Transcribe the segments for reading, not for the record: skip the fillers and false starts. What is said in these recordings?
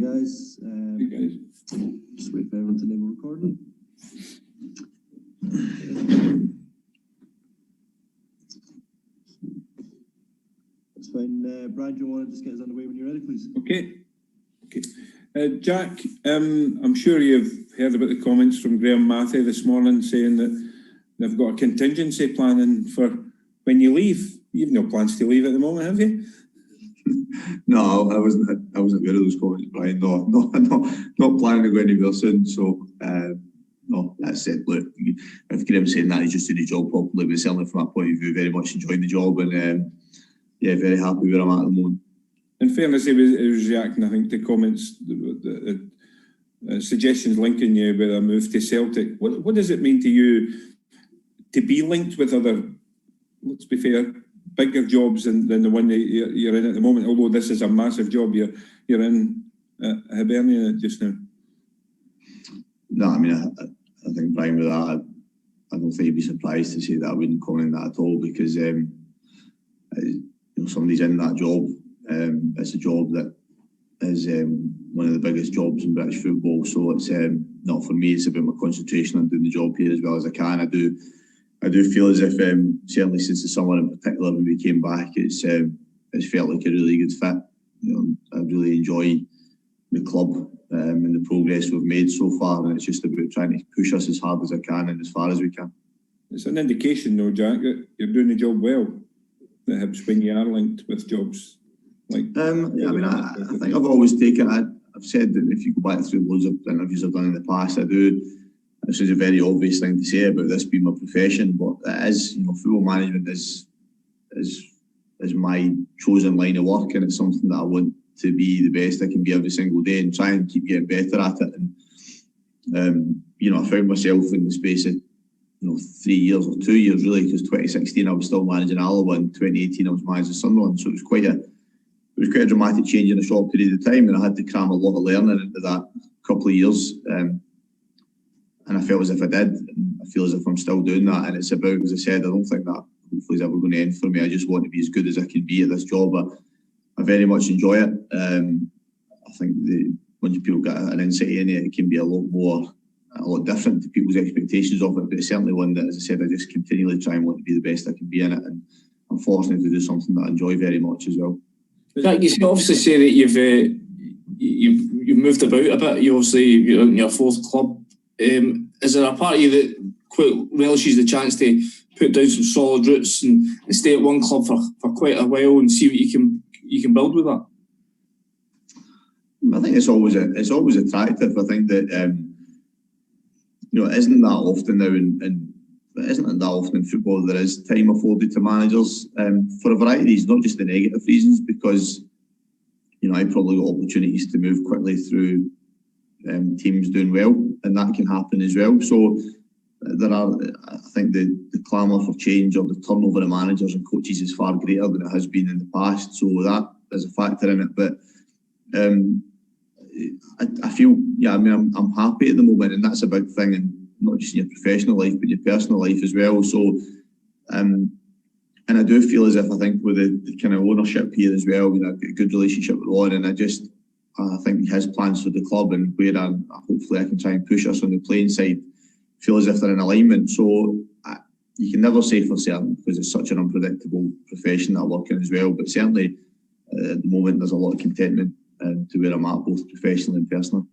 guys. Hey guys. Just wait for everyone to enable recording. That's fine. Brad, do you want to just get us underway when you're ready, please? Okay. Jack, I'm sure you've heard about the comments from Graham Mathey this morning saying that they've got a contingency planning for when you leave. You've no plans to leave at the moment, have you? No, I wasn't aware of those comments, Brian. No, not planning to go anywhere soon. So, no, that's it. Look, if Graham's saying that, he's just doing the job properly. But certainly from that point of view, very much enjoying the job and yeah, very happy where I'm at the moment. In fairness, he was reacting, I think, to comments, suggestions linking you with a move to Celtic. What does it mean to you to be linked with other, let's be fair, bigger jobs than the one that you're in at the moment? Although this is a massive job, you're in Hibernian just now. No, I mean, I think Brian with that, I don't think you'd be surprised to say that. I wouldn't comment that at all because somebody's in that job. It's a job that is one of the biggest jobs in British football. So it's not for me. It's about my concentration on doing the job here as well as I can. I do feel as if certainly since the summer in particular when we came back, it's felt like a really good fit. I really enjoy the club and the progress we've made so far, and it's just about trying to push us as hard as I can and as far as we can. It's an indication, though, Jack, that you're doing the job well. That helps when you are linked with jobs. Like, yeah, I mean, I think I've always taken. I've said that if you go back through loads of interviews I've done in the past, this is a very obvious thing to say about this being my profession, but it is, football management is my chosen line of work, and it's something that I want to be the best I can be every single day and try and keep getting better at it. And I found myself in the space of 3 years or 2 years really, because 2016 I was still managing Alloa and 2018 I was managing Sunderland, so it was quite a dramatic change in a short period of time, and I had to cram a lot of learning into that couple of years. And I felt as if I did, and I feel as if I'm still doing that. And it's about, as I said, I don't think that hopefully is ever going to end for me. I just want to be as good as I can be at this job. I very much enjoy it. I think once people get an insight in it can be a lot different to people's expectations of it. But it's certainly one that, as I said, I just continually try and want to be the best I can be in it. And I'm fortunate to do something that I enjoy very much as well. Jack, you obviously say that you've moved about a bit. You're in your fourth club. Is there a part of you that quite relishes the chance to put down some solid roots and stay at one club for quite a while and see what you can build with that? I think it's always attractive. I think that it isn't that often now, and it isn't that often in football there is time afforded to managers for a variety of reasons, not just the negative reasons, because I probably got opportunities to move quickly through teams doing well, and that can happen as well. So I think the clamour for change or the turnover of managers and coaches is far greater than it has been in the past. So that is a factor in it. But I feel, I'm happy at the moment, and that's a big thing, and not just in your professional life, but your personal life as well. So, and I do feel as if I think with the kind of ownership here as well, I've got a good relationship with Ron, and I think he has plans for the club, and where hopefully I can try and push us on the playing side, feel as if they're in alignment. So you can never say for certain because it's such an unpredictable profession that I work in as well. But certainly at the moment there's a lot of contentment to where I'm at, both professionally and personally.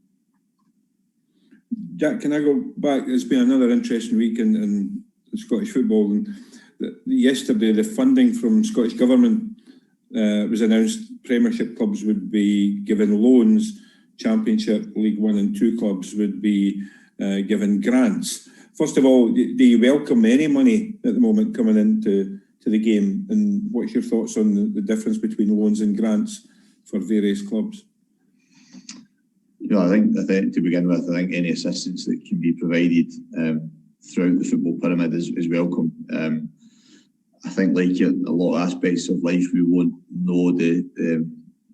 Jack, can I go back? It's been another interesting week in Scottish football, and yesterday the funding from Scottish Government was announced. Premiership clubs would be given loans, Championship, League 1 and 2 clubs would be given grants. First of all, do you welcome any money at the moment coming into the game, and what's your thoughts on the difference between loans and grants for various clubs? I think to begin with, I think any assistance that can be provided throughout the football pyramid is welcome. I think, like a lot of aspects of life, we won't know the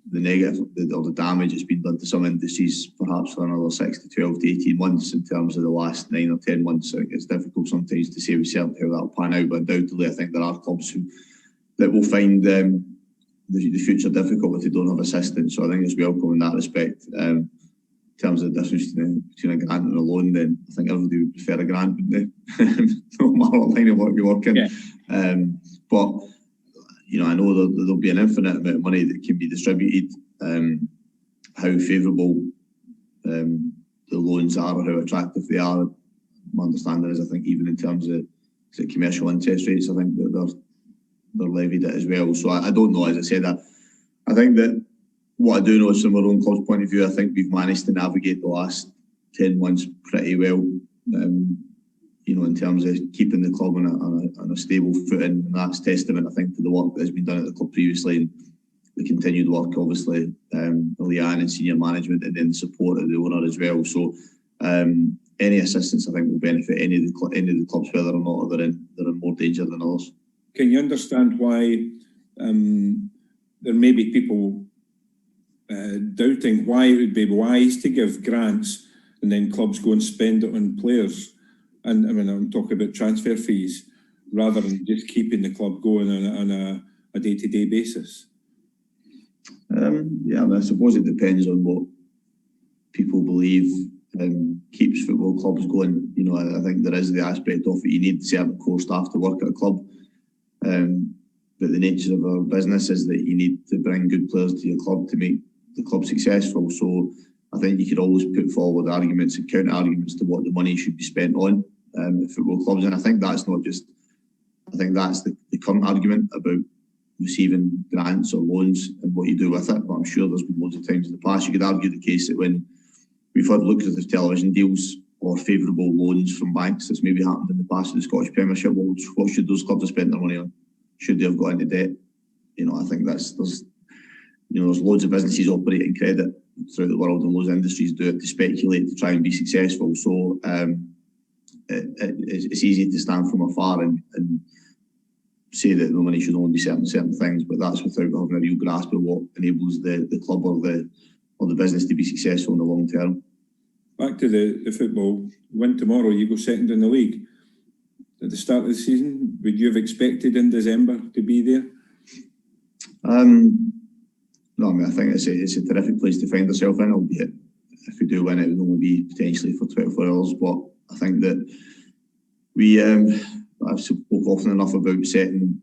negative or the damage that's been done to some industries perhaps for another 6 to 12 to 18 months in terms of the last 9 or 10 months. So it's difficult sometimes to say with certainty how that'll pan out, but undoubtedly I think there are clubs that will find the future difficult if they don't have assistance. So I think it's welcome in that respect. In terms of the difference between a grant and a loan, then I think everybody would prefer a grant, wouldn't they? No matter what line of work you work in. Yeah. But I know there'll be an infinite amount of money that can be distributed. How favourable the loans are, or how attractive they are. My understanding is, I think even in terms of commercial interest rates, I think that they're levied at as well. So I don't know. As I said, I think that what I do know is from our own club's point of view, I think we've managed to navigate the last 10 months pretty well. In terms of keeping the club on a stable footing, and that's testament, I think, to the work that has been done at the club previously, and the continued work, obviously, Leanne and senior management, and then the support of the owner as well. So any assistance, I think, will benefit any of the clubs, whether or not they're in more danger than others. Can you understand why there may be people doubting why it would be wise to give grants and then clubs go and spend it on players? And I mean, I'm talking about transfer fees rather than just keeping the club going on a day-to-day basis. I suppose it depends on what people believe keeps football clubs going. I think there is the aspect of it. You need certain core staff to work at a club. But the nature of our business is that you need to bring good players to your club to make the club successful. So I think you could always put forward arguments and counter arguments to what the money should be spent on football clubs. And I think that's not just, I think that's the current argument about receiving grants or loans and what you do with it. But I'm sure there's been loads of times in the past you could argue the case that when we've had lucrative television deals or favourable loans from banks, that's maybe happened in the past with the Scottish Premiership. What should those clubs have spent their money on? Should they have got into debt? I think there's loads of businesses operating credit throughout the world, and loads of industries do it to speculate to try and be successful. So it's easy to stand from afar and say that the money should only be certain things, but that's without having a real grasp of what enables the club or the business to be successful in the long term. Back to the football. Win tomorrow, you go second in the league. At the start of the season, would you have expected in December to be there? No, I mean, I think it's a terrific place to find yourself in, albeit if we do win it, it will only be potentially for 24 hours. But I think that I've spoke often enough about setting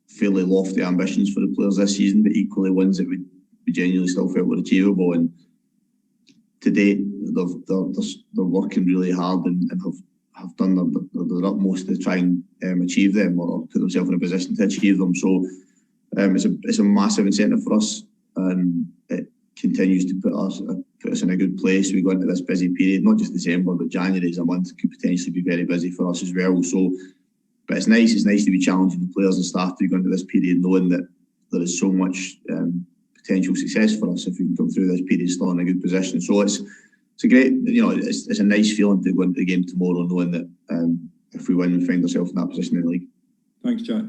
fairly lofty ambitions for the players this season, but equally ones that we genuinely still felt were achievable. And to date, they're working really hard and have done their utmost to try and achieve them or put themselves in a position to achieve them. So it's a massive incentive for us, and it continues to put us in a good place. We go into this busy period, not just December, but January is a month could potentially be very busy for us as well. So, but it's nice to be challenging the players and staff to go into this period knowing that there is so much potential success for us if we can come through this period still in a good position. So it's a great, it's a nice feeling to go into the game tomorrow knowing that if we win, we find ourselves in that position in the league. Thanks, Jack.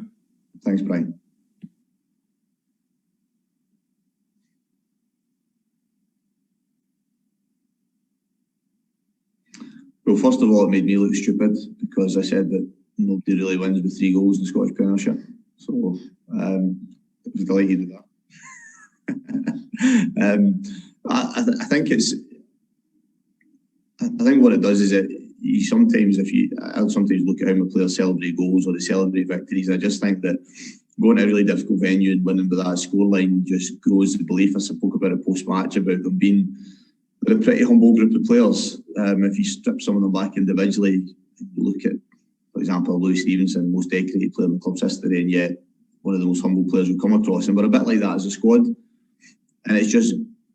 Thanks, Brian. Well, first of all, it made me look stupid because I said that nobody really wins with 3 goals in the Scottish Premiership. So I was delighted with that. I think what it does is that I sometimes look at how my players celebrate goals or they celebrate victories. I just think that going to a really difficult venue and winning with that scoreline just grows the belief. I spoke about it post-match about them being a pretty humble group of players. If you strip some of them back individually, you look at, for example, Louis Stevenson, most decorated player in the club's history, and yet one of the most humble players we've come across. And we're a bit like that as a squad. And it's just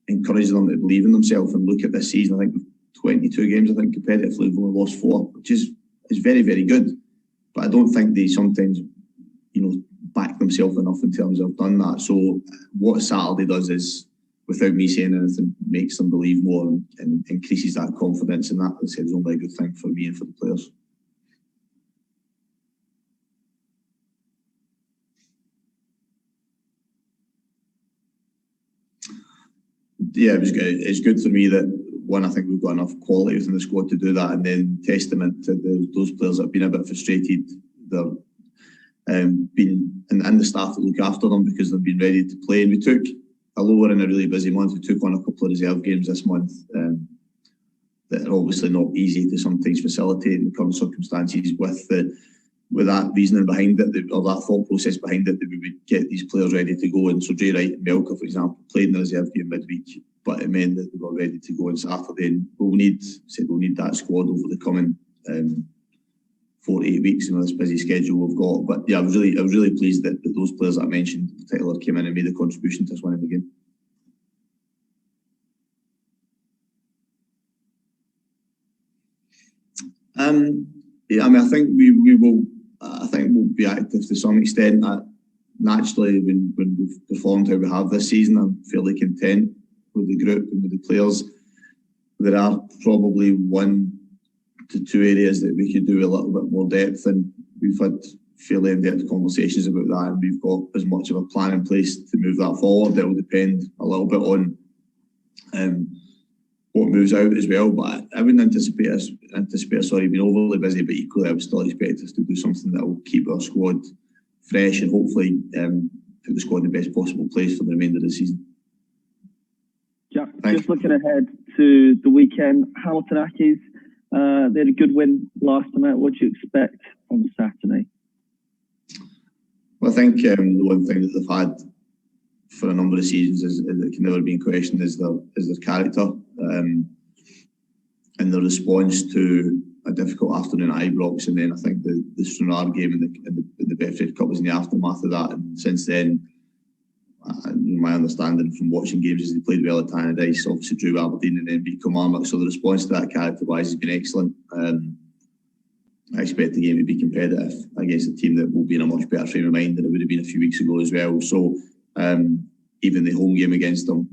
encouraging them to believe in themselves and look at this season. I think 22 games, competitively, we've only lost 4, which is very, very good. But I don't think they sometimes, back themselves enough in terms of done that. So what Saturday does is, without me saying anything, makes them believe more and increases that confidence, and that, as I said, is only a good thing for me and for the players. Yeah, it was good. It's good for me that, one, I think we've got enough quality within the squad to do that, and then testament to those players that have been a bit frustrated. been and the staff that look after them because they've been ready to play. And we took, although we're in a really busy month, we took on a couple of reserve games this month that are obviously not easy to sometimes facilitate in the current circumstances with that reasoning behind it, or that thought process behind it, that we would get these players ready to go. And so Jay Wright and Melker, for example, played in the reserve game midweek, but it meant that they were ready to go on Saturday. And we'll need that squad over the coming 4 to 8 weeks in this busy schedule we've got. But yeah, I was really pleased that those players that I mentioned in particular came in and made a contribution to us winning the game. Yeah, I mean, I think we will. I think we'll be active to some extent. Naturally, when we've performed how we have this season, I'm fairly content with the group and with the players. There are probably 1 to 2 areas that we could do a little bit more depth, and we've had fairly in-depth conversations about that, and we've got as much of a plan in place to move that forward. It will depend a little bit on what moves out as well, but I wouldn't anticipate us being overly busy, but equally I would still expect us to do something that will keep our squad fresh and hopefully put the squad in the best possible place for the remainder of the season. Jack, just looking ahead to the weekend, Hamilton Accies, they had a good win last night. What do you expect on Saturday? Well, I think the one thing that they've had for a number of seasons is that can never be in question is their character and the response to a difficult afternoon at Ibrox, and then I think the Stranraer game in the Betfred Cup was in the aftermath of that. And since then, my understanding from watching games is they played well at Tannadice, obviously drew Aberdeen and then beat Kilmarnock. So the response to that character-wise has been excellent. I expect the game to be competitive against a team that will be in a much better frame of mind than it would have been a few weeks ago as well. So even the home game against them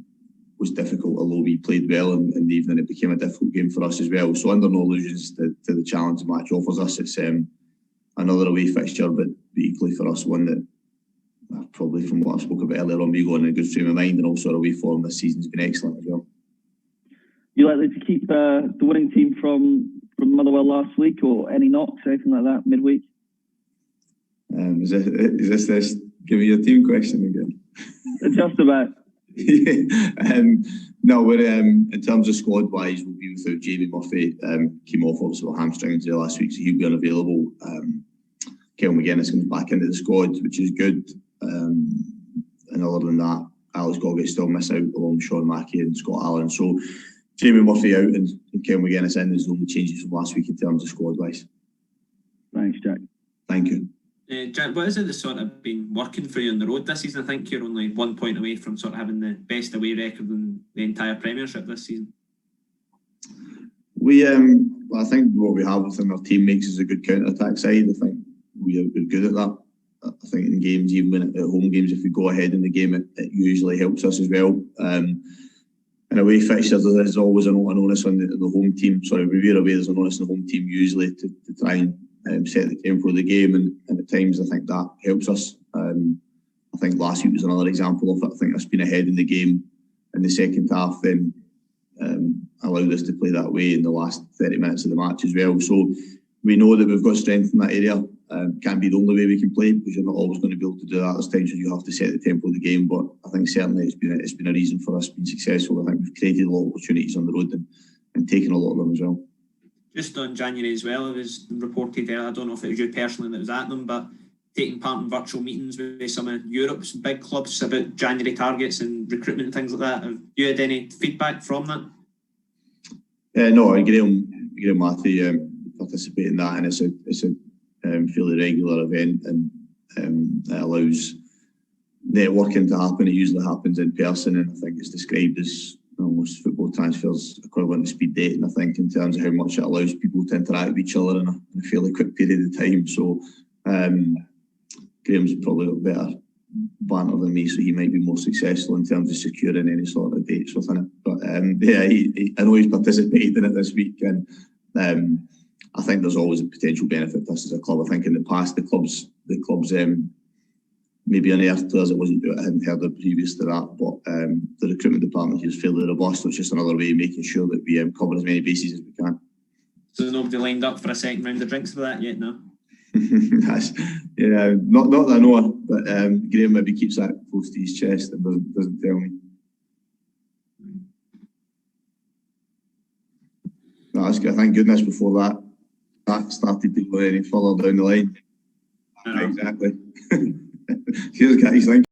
was difficult, although we played well in the evening, it became a difficult game for us as well. So under no illusions to the challenge the match offers us. It's another away fixture, but equally for us one that probably from what I spoke about earlier on, we going in a good frame of mind, and also our away form this season's been excellent as well. You likely to keep the winning team from Motherwell last week, or any knocks, anything like that midweek? Is this give me your team question again? Just about. No, we're in terms of squad wise, we'll be without Jamie Murphy. Came off obviously with hamstring injury last week, so he'll be unavailable. Kel McGuinness comes back into the squad, which is good. And other than that, Alex Goggett still miss out along with Sean Mackey and Scott Allen. So Jamie Murphy out and Kel McGuinness in is the only changes from last week in terms of squad wise. Thanks, Jack. Thank you. Jack, what is it that's sort of been working for you on the road this season? I think you're only 1 point away from sort of having the best away record in the entire Premiership this season. Well, I think what we have within our team makes us a good counter-attack side. I think we're good at that. I think in games, even when at home games, if we go ahead in the game, it usually helps us as well. In away fixtures, there's always an onus on the home team. Sorry, when we're away, there's an onus on the home team usually to try and set the tempo of the game, and at times I think that helps us. I think last week was another example of it. I think us being ahead in the game in the second half then allowed us to play that way in the last 30 minutes of the match as well. So we know that we've got strength in that area. Can't be the only way we can play, because you're not always going to be able to do that. There's times when you have to set the tempo of the game, but I think certainly it's been a reason for us being successful. I think we've created a lot of opportunities on the road and taken a lot of them as well. Just on January as well, it was reported there, I don't know if it was you personally that was at them, but taking part in virtual meetings with some of Europe's big clubs about January targets and recruitment and things like that. Have you had any feedback from that? No, Graham Matthew participate in that, and it's a fairly regular event, and it allows networking to happen. It usually happens in person, and I think it's described as almost football transfers equivalent to speed dating, I think, in terms of how much it allows people to interact with each other in a fairly quick period of time. So Graham's probably got better banter than me, so he might be more successful in terms of securing any sort of dates within it. But I know he's participated in it this week, and I think there's always a potential benefit to us as a club. I think in the past the clubs maybe unearthed to us, I hadn't heard of previous to that, but the recruitment department here is fairly robust, so it's just another way of making sure that we cover as many bases as we can. So nobody lined up for a second round of drinks for that yet, no? That's, yeah, not that I know, but Graham maybe keeps that close to his chest and doesn't tell me. No, that's good. Thank goodness before that started to go any further down the line. Exactly. Cheers, guys. Thank you.